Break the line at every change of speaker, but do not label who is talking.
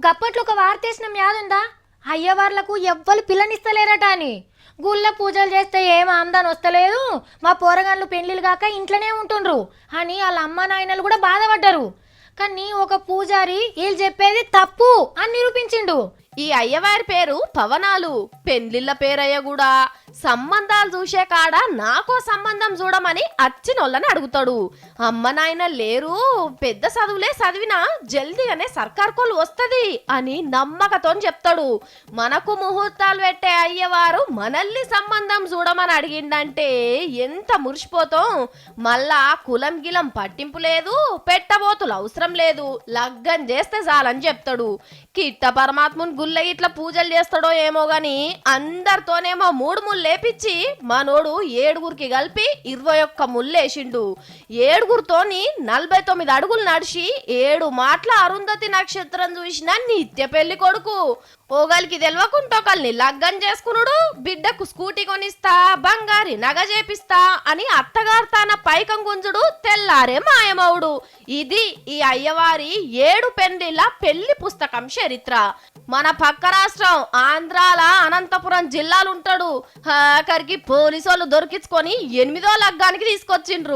గప్పట్లో ఒక వార్తేసిన యాదుందా? అయ్యవార్లకు ఎవ్వరు పిల్లనిస్తలేరట అని. గుళ్ళ పూజలు చేస్తే ఏం ఆమ్దాన్ వస్తలేదు, మా పోరగాళ్ళు పెళ్లిళ్ళు కాక ఇంట్లోనే ఉంటుండ్రు అని వాళ్ళ అమ్మ నాయనలు కూడా బాధపడ్డారు. కానీ ఒక పూజారి వీళ్ళు చెప్పేది తప్పు అని నిరూపించిండు.
ఈ అయ్యవారి పేరు పవనాలు, పెండ్లిళ్ళ పేరయ్య కూడా. సంబంధాలు చూసే కాడ నాకో సంబంధం చూడమని అచ్చినోళ్ళని అడుగుతాడు. అమ్మ నాయన లేరు, పెద్ద చదువులే చదివినా జల్దీగానే సర్కార్ కోలు వస్తది అని నమ్మకతో చెప్తాడు. మనకు ముహూర్తాలు పెట్టే అయ్యవారు మనల్ని సంబంధం చూడమని అడిగిండంటే ఎంత మురిసిపోతాం. మళ్ళా కులం గిలం పట్టింపు లేదు, పెట్టబోతులు అవసరం లేదు, లగ్గం చేస్తే చాలని చెప్తాడు. కిట్ట పరమాత్ముని గుళ్ళ ఇట్లా పూజలు చేస్తాడో ఏమో గాని అందరితోనేమో 3 ముళ్ళు లేపిచ్చి మనోడు 7గురికి కలిపి 21 ముళ్ళేసిండు. 7గురితోని 49 అడుగులు నడిచి 7 మాటల అరుంధతి నక్షత్రం చూసిన నిత్య పెళ్లి కొడుకు. ఓగలికి తెలవకుంటోకల్ని లగ్గం చేసుకునుడు, బిడ్డకు స్కూటీ కొనిస్తా, బంగారి నగ చేపిస్తా అని అత్తగారు తన పైకం గుంజుడు, తెల్లారే మాయమవుడు. ఇది ఈ అయ్యవారి 7 పెండ్లిళ్ళ పెళ్లి పుస్తకం చరిత్ర. మన పక్క రాష్ట్రం ఆంధ్రాల అనంతపురం జిల్లాలుంటాడు. ఆఖరికి పోలీసోళ్ళు దొరికించుకొని 8వ లగ్గానికి తీసుకొచ్చిండ్రు.